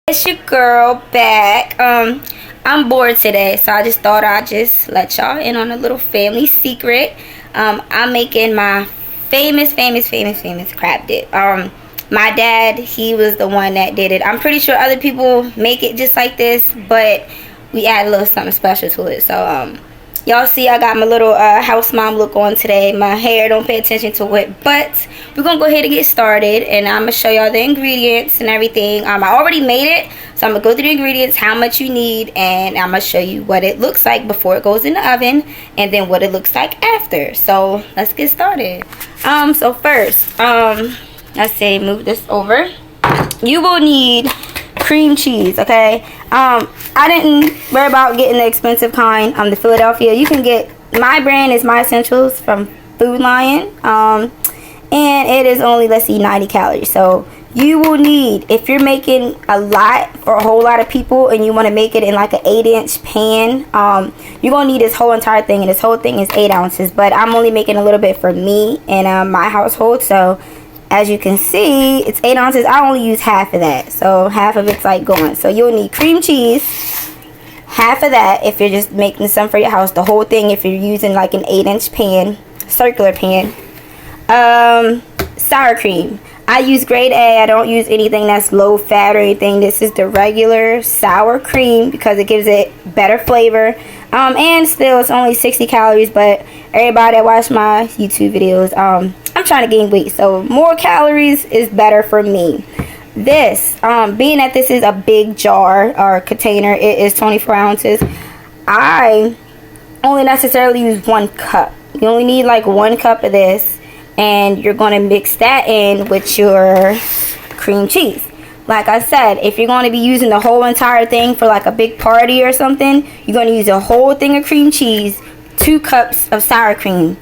It's your girl back. I'm bored today, so I just thought I'd just let y'all in on a little family secret. I'm making my famous crab dip. My dad, he was the one that did it. I'm pretty sure other people make it just like this, but we add a little something special to it. So y'all see I got my little house mom look on today. My hair, don't pay attention to it, but we're gonna go ahead and get started, and I'm gonna show y'all the ingredients and everything. I already made it, so I'm gonna go through the ingredients, how much you need, and I'm gonna show you what it looks like before it goes in the oven, and then what it looks like after. So let's get started. So first, let's say move this over. You will need cream cheese, okay? I didn't worry about getting the expensive kind, the Philadelphia. You can get, my brand is My Essentials from Food Lion, and it is only, let's see, 90 calories. So you will need, if you're making a lot for a whole lot of people and you want to make it in like an 8-inch pan, you're going to need this whole entire thing, and this whole thing is 8 ounces, but I'm only making a little bit for me and my household. So as you can see, it's 8 ounces. I only use half of that, so half of it's like gone. So you'll need cream cheese, half of that if you're just making some for your house, the whole thing if you're using like an 8-inch pan, circular pan. Sour cream, I use grade A. I don't use anything that's low fat or anything. This is the regular sour cream because it gives it better flavor, and still it's only 60 calories, but everybody that watch my YouTube videos, I'm trying to gain weight, so more calories is better for me. This, being that this is a big jar or container, it is 24 ounces. I only necessarily use 1 cup. You only need like 1 cup of this, and you're going to mix that in with your cream cheese. Like I said, if you're going to be using the whole entire thing for like a big party or something, you're going to use a whole thing of cream cheese, 2 cups of sour cream.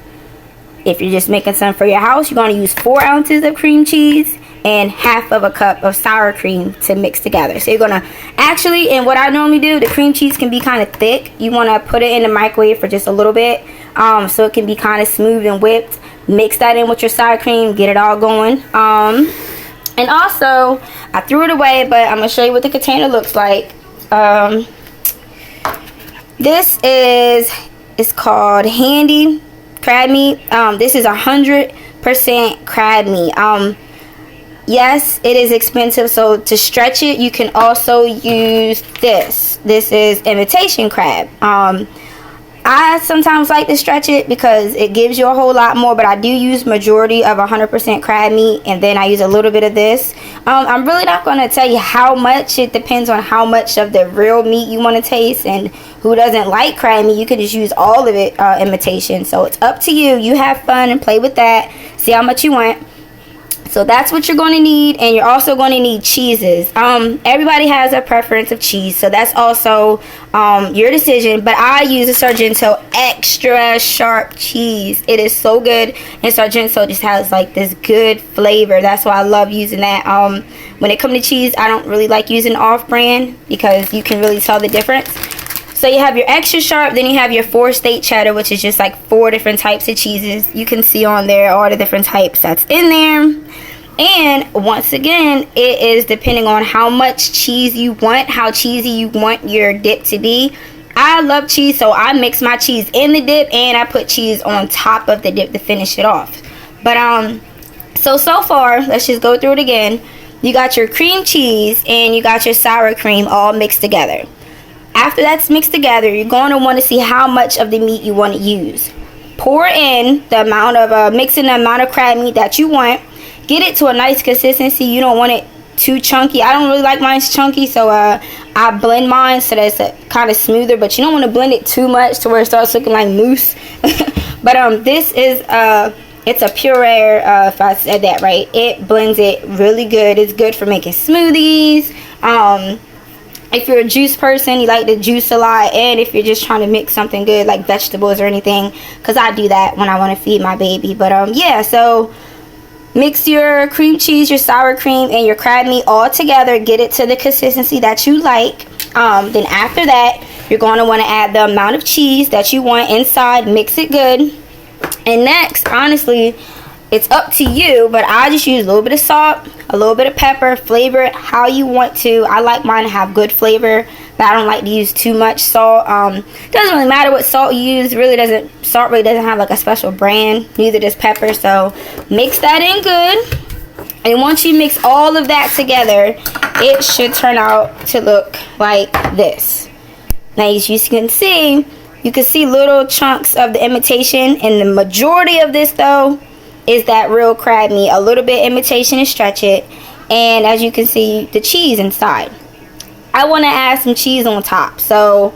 If you're just making some for your house, you're going to use 4 ounces of cream cheese and half of a cup of sour cream to mix together. So you're going to actually, and what I normally do, the cream cheese can be kind of thick. You want to put it in the microwave for just a little bit, so it can be kind of smooth and whipped. Mix that in with your sour cream, get it all going. And also, I threw it away, but I'm going to show you what the container looks like. This is, it's called Handy crab meat. This is 100% crab meat. Yes, it is expensive, so to stretch it, you can also use this. This is imitation crab. I sometimes like to stretch it because it gives you a whole lot more, but I do use majority of 100% crab meat, and then I use a little bit of this. I'm really not going to tell you how much. It depends on how much of the real meat you want to taste, and who doesn't like crab meat, you could just use all of it imitation. So it's up to you. You have fun and play with that. See how much you want. So that's what you're going to need, and you're also going to need cheeses. Everybody has a preference of cheese, so that's also your decision. But I use a Sargento extra sharp cheese. It is so good, and Sargento just has like this good flavor. That's why I love using that. When it comes to cheese, I don't really like using off-brand because you can really tell the difference. So you have your extra sharp, then you have your 4-state cheddar, which is just like 4 different types of cheeses. You can see on there all the different types that's in there. And once again, it is depending on how much cheese you want, how cheesy you want your dip to be. I love cheese, so I mix my cheese in the dip, and I put cheese on top of the dip to finish it off. But so far, let's just go through it again. You got your cream cheese and you got your sour cream all mixed together. After that's mixed together, you're going to want to see how much of the meat you want to use. Pour in the amount of, mixing the amount of crab meat that you want. Get it to a nice consistency. You don't want it too chunky. I don't really like mine chunky, so I blend mine so that it's kind of smoother. But you don't want to blend it too much to where it starts looking like mousse. But this is, it's a puree, if I said that right. It blends it really good. It's good for making smoothies. If you're a juice person, you like to juice a lot, and if you're just trying to mix something good like vegetables or anything, because I do that when I want to feed my baby. But yeah, so mix your cream cheese, your sour cream, and your crab meat all together. Get it to the consistency that you like. Then after that, you're going to want to add the amount of cheese that you want inside. Mix it good. And next, honestly, it's up to you, but I just use a little bit of salt, a little bit of pepper, flavor it how you want to. I like mine to have good flavor, but I don't like to use too much salt. Doesn't really matter what salt you use. Salt really doesn't have like a special brand, neither does pepper. So mix that in good, and once you mix all of that together, it should turn out to look like this. Now, as you can see, little chunks of the imitation, and the majority of this though is that real crab meat. A little bit imitation and stretch it, and as you can see, the cheese inside. I want to add some cheese on top, so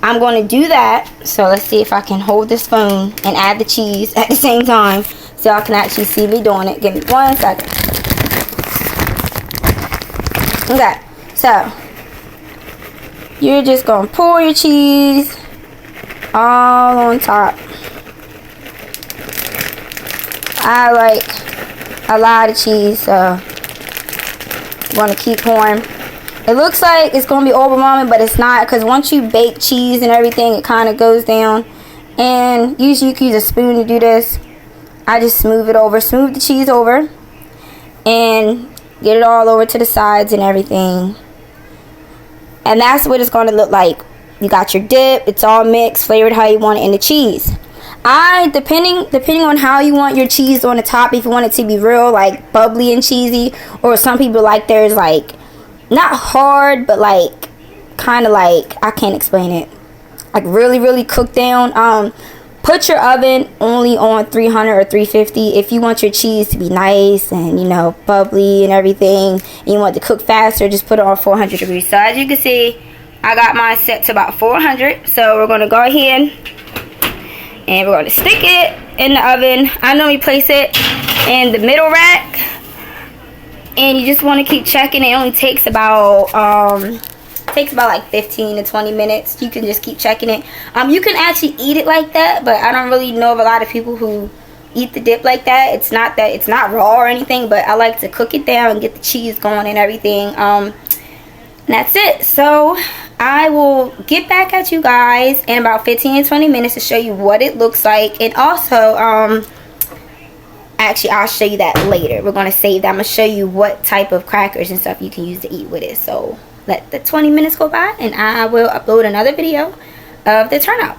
I'm going to do that. So let's see if I can hold this phone and add the cheese at the same time, so y'all can actually see me doing it. Give me 1 second. Okay, so you're just going to pour your cheese all on top. I like a lot of cheese, so I'm going to keep pouring. It looks like it's going to be overwhelming, but it's not, because once you bake cheese and everything, it kind of goes down. And usually you can use a spoon to do this. I just smooth the cheese over, and get it all over to the sides and everything. And that's what it's going to look like. You got your dip, it's all mixed, flavored how you want it, in the cheese. Depending on how you want your cheese on the top, if you want it to be real like bubbly and cheesy, or some people like theirs like not hard, but like kind of like, I can't explain it, like really cooked down. Put your oven only on 300 or 350 if you want your cheese to be nice and, you know, bubbly and everything, and you want it to cook faster. Just put it on 400 degrees. So as you can see, I got mine set to about 400. So we're going to go ahead and we're going to stick it in the oven. I normally place it in the middle rack, and you just want to keep checking. It only takes about like 15 to 20 minutes. You can just keep checking it. You can actually eat it like that, but I don't really know of a lot of people who eat the dip like that. It's not raw or anything, but I like to cook it down and get the cheese going and everything. And that's it. So I will get back at you guys in about 15 to 20 minutes to show you what it looks like. And also, actually, I'll show you that later. We're going to save that. I'm going to show you what type of crackers and stuff you can use to eat with it. So let the 20 minutes go by, and I will upload another video of the turnout.